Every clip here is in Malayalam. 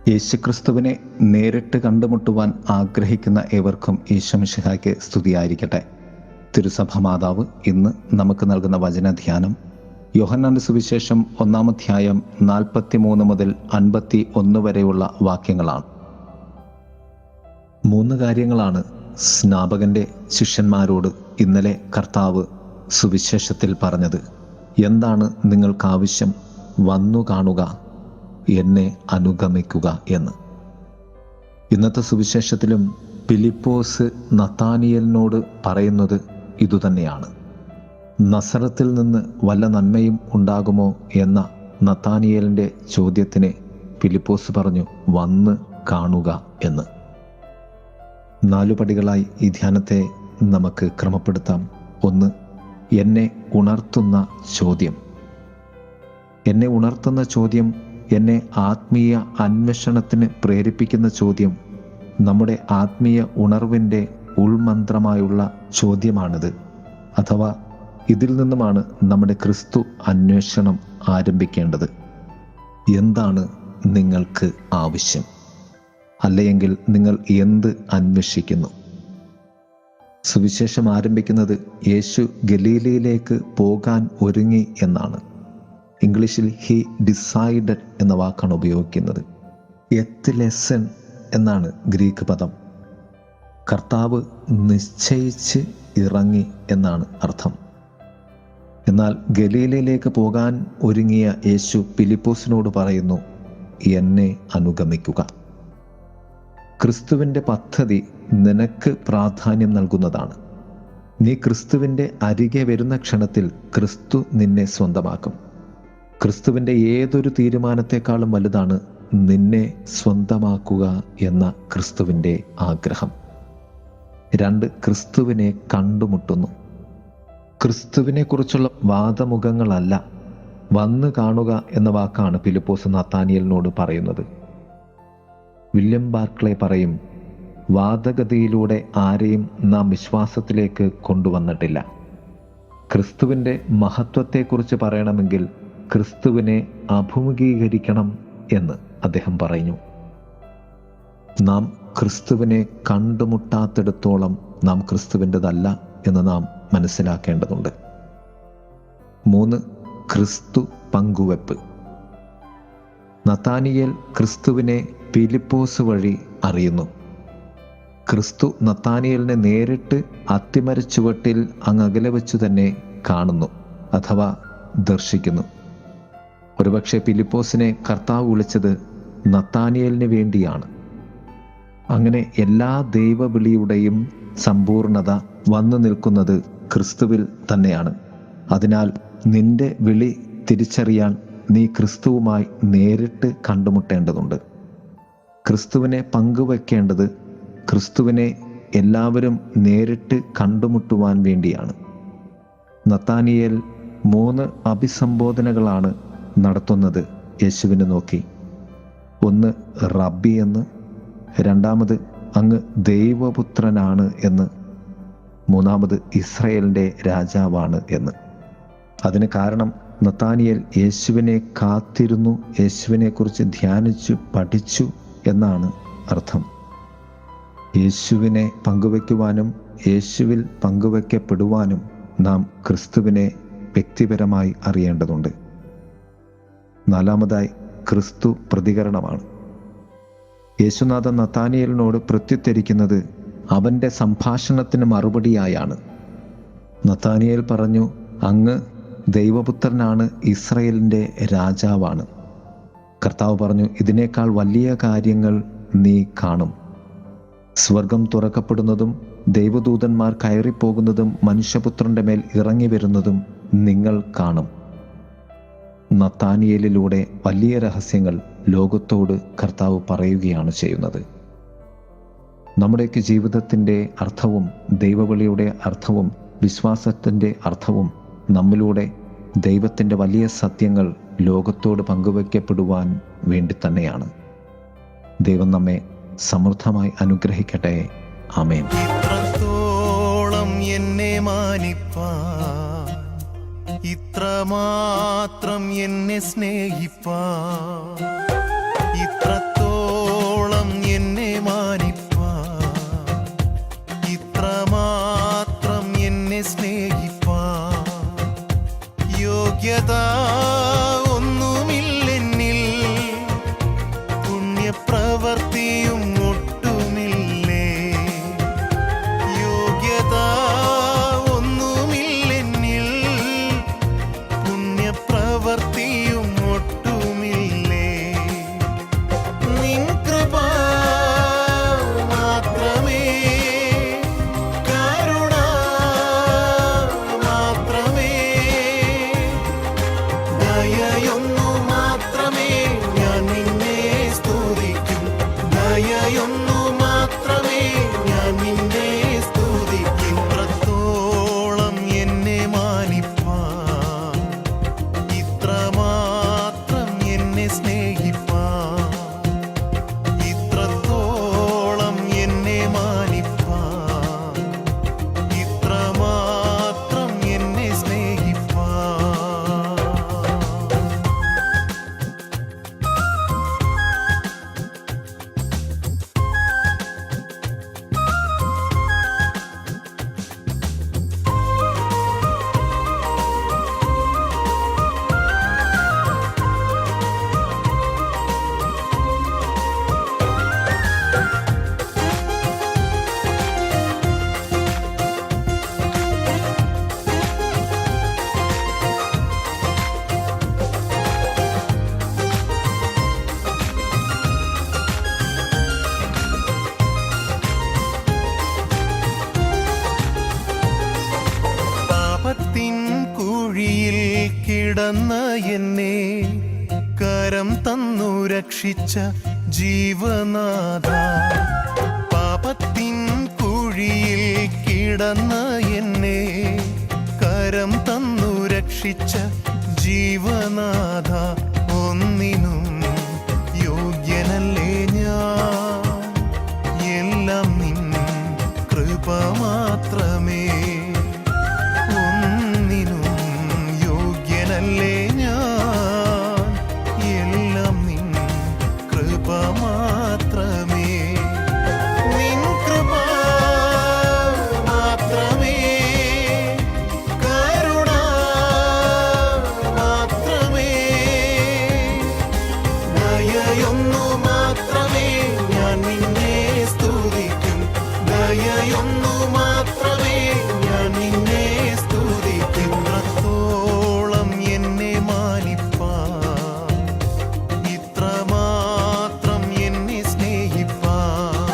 യേശുക്രിസ്തുവിനെ നേരിട്ട് കണ്ടുമുട്ടുവാൻ ആഗ്രഹിക്കുന്ന ഏവർക്കും ഈശോമിശിഹായ്ക്ക് സ്തുതിയായിരിക്കട്ടെ. തിരുസഭ മാതാവ് ഇന്ന് നമുക്ക് നൽകുന്ന വചനധ്യാനം യോഹന്നാന്റെ സുവിശേഷം 1-ാം അധ്യായം 43 മുതൽ 51 വരെയുള്ള വാക്യങ്ങളാണ്. 3 കാര്യങ്ങളാണ് സ്നാപകന്റെ ശിഷ്യന്മാരോട് ഇന്നലെ കർത്താവ് സുവിശേഷത്തിൽ പറഞ്ഞത്. എന്താണ് നിങ്ങൾക്കാവശ്യം? വന്നു കാണുക, എന്നെ അനുഗമിക്കുക എന്ന്. ഇന്നത്തെ സുവിശേഷത്തിലും ഫിലിപ്പോസ് നഥാനിയേലിനോട് പറയുന്നത് ഇതുതന്നെയാണ്. നസറത്തിൽ നിന്ന് വല്ല നന്മയും ഉണ്ടാകുമോ എന്ന നഥാനിയേലിൻ്റെ ചോദ്യത്തിന് ഫിലിപ്പോസ് പറഞ്ഞു, വന്ന് കാണുക എന്ന്. 4 പടികളായി ഈ ധ്യാനത്തെ നമുക്ക് ക്രമപ്പെടുത്താം. 1, എന്നെ ഉണർത്തുന്ന ചോദ്യം. എന്നെ ഉണർത്തുന്ന ചോദ്യം, എന്നെ ആത്മീയ അന്വേഷണത്തിന് പ്രേരിപ്പിക്കുന്ന ചോദ്യം, നമ്മുടെ ആത്മീയ ഉണർവിൻ്റെ ഉൾമന്ത്രമായുള്ള ചോദ്യമാണിത്. അഥവാ ഇതിൽ നിന്നുമാണ് നമ്മുടെ ക്രിസ്തു അന്വേഷണം ആരംഭിക്കേണ്ടത്. എന്താണ് നിങ്ങൾക്ക് ആവശ്യം? അല്ലെങ്കിൽ നിങ്ങൾ എന്ത് അന്വേഷിക്കുന്നു? സുവിശേഷം ആരംഭിക്കുന്നത് യേശു ഗലീലയിലേക്ക് പോകാൻ ഒരുങ്ങി എന്നാണ്. ഇംഗ്ലീഷിൽ ഹി ഡിസൈഡഡ് എന്ന വാക്കാണ് ഉപയോഗിക്കുന്നത്. എത്തിലെസൻ എന്നാണ് ഗ്രീക്ക് പദം. കർത്താവ് നിശ്ചയിച്ച് ഇറങ്ങി എന്നാണ് അർത്ഥം. എന്നാൽ ഗലീലയിലേക്ക് പോകാൻ ഒരുങ്ങിയ യേശു ഫിലിപ്പോസിനോട് പറയുന്നു, എന്നെ അനുഗമിക്കുക. ക്രിസ്തുവിൻ്റെ പദ്ധതി നിനക്ക് പ്രാധാന്യം നൽകുന്നതാണ്. നീ ക്രിസ്തുവിൻ്റെ അരികെ വരുന്ന ക്ഷണത്തിൽ ക്രിസ്തു നിന്നെ സ്വന്തമാക്കും. ക്രിസ്തുവിൻ്റെ ഏതൊരു തീരുമാനത്തെക്കാളും വലുതാണ് നിന്നെ സ്വന്തമാക്കുക എന്ന ക്രിസ്തുവിൻ്റെ ആഗ്രഹം. 2, ക്രിസ്തുവിനെ കണ്ടുമുട്ടുന്നു. ക്രിസ്തുവിനെ കുറിച്ചുള്ള വാദമുഖങ്ങളല്ല, വന്നു കാണുക എന്ന വാക്കാണ് ഫിലിപ്പോസ് നഥാനിയേലിനോട് പറയുന്നത്. വില്യം ബാർക്ലേ പറയും, വാദഗതിയിലൂടെ ആരെയും നാം വിശ്വാസത്തിലേക്ക് കൊണ്ടുവന്നിട്ടില്ല. ക്രിസ്തുവിൻ്റെ മഹത്വത്തെക്കുറിച്ച് പറയണമെങ്കിൽ ക്രിസ്തുവിനെ അഭിമുഖീകരിക്കണം എന്ന് അദ്ദേഹം പറഞ്ഞു. നാം ക്രിസ്തുവിനെ കണ്ടുമുട്ടാത്തിടത്തോളം നാം ക്രിസ്തുവിൻ്റെതല്ല എന്ന് നാം മനസ്സിലാക്കേണ്ടതുണ്ട്. 3, ക്രിസ്തു പങ്കുവെപ്പ്. നഥാനിയേൽ ക്രിസ്തുവിനെ ഫിലിപ്പോസ് വഴി അറിയുന്നു. ക്രിസ്തു നഥാനിയേലിനെ നേരിട്ട് അത്തിമരച്ചുവട്ടിൽ അങ്ങകലെ വെച്ചു തന്നെ കാണുന്നു അഥവാ ദർശിക്കുന്നു. ഒരുപക്ഷെ ഫിലിപ്പോസിനെ കർത്താവ് വിളിച്ചത് നഥാനിയേലിന് വേണ്ടിയാണ്. അങ്ങനെ എല്ലാ ദൈവവിളിയുടെയും സമ്പൂർണത വന്നു നിൽക്കുന്നത് ക്രിസ്തുവിൽ തന്നെയാണ്. അതിനാൽ നിന്റെ വിളി തിരിച്ചറിയാൻ നീ ക്രിസ്തുവുമായി നേരിട്ട് കണ്ടുമുട്ടേണ്ടതുണ്ട്. ക്രിസ്തുവിനെ പങ്കുവെക്കേണ്ടത് ക്രിസ്തുവിനെ എല്ലാവരും നേരിട്ട് കണ്ടുമുട്ടുവാൻ വേണ്ടിയാണ്. നഥാനിയേൽ 3 അഭിസംബോധനകളാണ് നടത്തുന്നത് യേശുവിനെ നോക്കി. 1, റബ്ബി എന്ന്. 2, അങ്ങ് ദൈവപുത്രനാണ് എന്ന്. 3, ഇസ്രായേലിൻ്റെ രാജാവാണ് എന്ന്. അതിന് കാരണം നഥാനിയേൽ യേശുവിനെ കാത്തിരുന്നു, യേശുവിനെക്കുറിച്ച് ധ്യാനിച്ചു, പഠിച്ചു എന്നാണ് അർത്ഥം. യേശുവിനെ പങ്കുവയ്ക്കുവാനും യേശുവിൽ പങ്കുവയ്ക്കപ്പെടുവാനും നാം ക്രിസ്തുവിനെ വ്യക്തിപരമായി അറിയേണ്ടതുണ്ട്. 4, ക്രിസ്തു പ്രതികരണമാണ്. യേശുനാഥൻ നഥാനിയേലിനോട് പ്രത്യുത്തരിക്കുന്നത് അവൻ്റെ സംഭാഷണത്തിന് മറുപടിയായാണ്. നഥാനിയേൽ പറഞ്ഞു, അങ്ങ് ദൈവപുത്രനാണ്, ഇസ്രായേലിൻ്റെ രാജാവാണ്. കർത്താവ് പറഞ്ഞു, ഇതിനേക്കാൾ വലിയ കാര്യങ്ങൾ നീ കാണും. സ്വർഗം തുറക്കപ്പെടുന്നതും ദൈവദൂതന്മാർ കയറിപ്പോകുന്നതും മനുഷ്യപുത്രൻ്റെ മേൽ ഇറങ്ങി വരുന്നതും നിങ്ങൾ കാണും. നഥാനിയേലിലൂടെ വലിയ രഹസ്യങ്ങൾ ലോകത്തോട് കർത്താവ് പറയുകയാണ് ചെയ്യുന്നത്. നമ്മുടെയൊക്കെ ജീവിതത്തിൻ്റെ അർത്ഥവും ദൈവവിളിയുടെ അർത്ഥവും വിശ്വാസത്തിൻ്റെ അർത്ഥവും നമ്മിലൂടെ ദൈവത്തിൻ്റെ വലിയ സത്യങ്ങൾ ലോകത്തോട് പങ്കുവയ്ക്കപ്പെടുവാൻ വേണ്ടി തന്നെയാണ്. ദൈവം നമ്മെ സമൃദ്ധമായി അനുഗ്രഹിക്കട്ടെ. ആമേൻ. ഇത്രത്തോളം എന്നെ മാനിപ്പാൻ, ഇത്രമാത്രം എന്നെ സ്നേഹിപ്പാൻ, ഇത്രത്തോളം കിടന്ന എന്നെ കരം തന്നു രക്ഷിച്ച ജീവനാഥ. പാപത്തിൻ കുഴിയിൽ കിടന്ന എന്നെ കരം തന്നു രക്ഷിച്ച ജീവനാഥ. ഒന്നിനും യോഗ്യനല്ലേ ഞാൻ, എല്ലാം നിൻ കൃപ മാത്രമേ. ഒന്നിനും യോഗ്യനല്ലേ ഞാൻ, എല്ലാം നിൻ കൃപ മാത്രമേ. നിൻ കൃപ മാത്രമേ, കരുണ മാത്രമേ, ദയയൊന്നു മാത്രമേ ഞാൻ നിന്നെ സ്തുതിക്കും. ദയയൊന്നു മാത്രമേ ഞാൻ നിന്നെ സ്തുതിക്കും. ഇത്രത്തോളം എന്നെ മാനിപ്പാൻ, ഇത്രമാത്രം എന്നെ സ്നേഹിപ്പാൻ,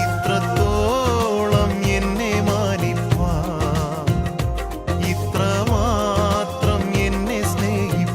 ഇത്രത്തോളം എന്നെ മാനിപ്പാൻ, ഇത്രമാത്രം എന്നെ സ്നേഹിപ്പാൻ.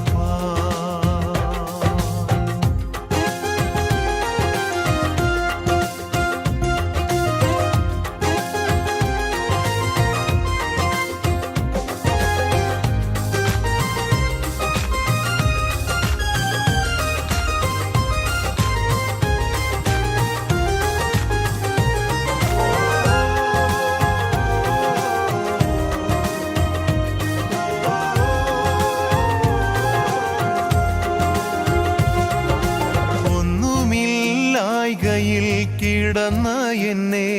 ഒന്നുമില്ലായ്കയിൽ കിടന്ന എന്നെ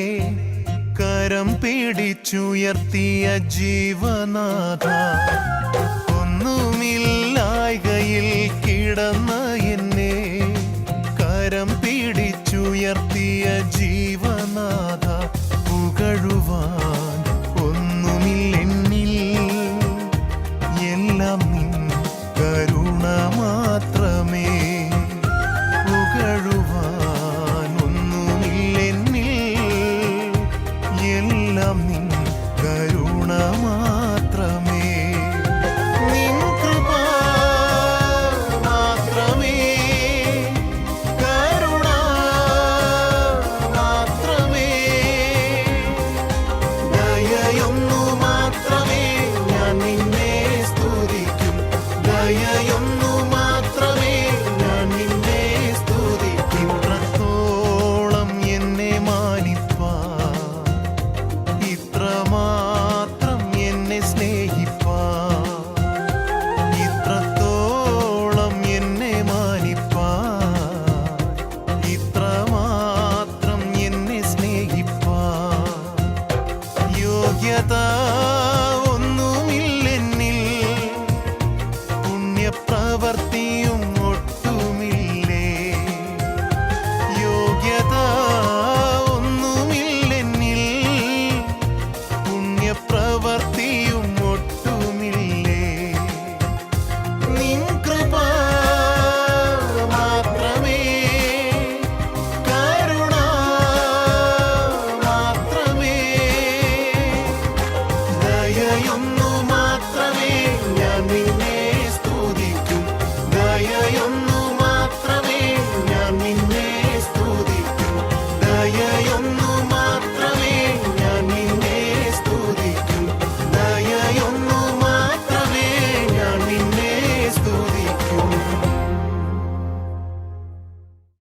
കരം പിടിച്ചുയർത്തിയ ജീവനാഥ. ഒന്നുമില്ലായ്കയിൽ കിടന്ന എന്നെ കരം പിടിച്ചുയർത്തിയ ജീവനാഥ. പുകഴുവാൻ ഒന്നുമില്ലെന്നിൽ, എല്ലാം നിൻ കരുണ മാത്രമേ. പുകഴുവാൻ ഒന്നുമില്ലെന്നിൽ, എല്ലാം നിൻ കരുണ മാത്രമേ. നിൻ കൃപ മാത്രമേ, കരുണ മാത്രമേ, ദയയൊന്നു മാത്രമേ ഞാൻ നിന്നെ സ്തുതിക്കും. ദയയൊന്നു മാത്രമേ ഞാൻ നിന്നെ സ്തുതിക്കും. ഇത്രത്തോളം എന്നെ മാനിപ്പാൻ, ഇത്രമാത്രം എന്നെ സ്നേഹിപ്പാൻ, ഇത്രത്തോളം എന്നെ മാനിപ്പാൻ, ഇത്രമാത്രം എന്നെ സ്നേഹിപ്പാൻ. യോഗ്യത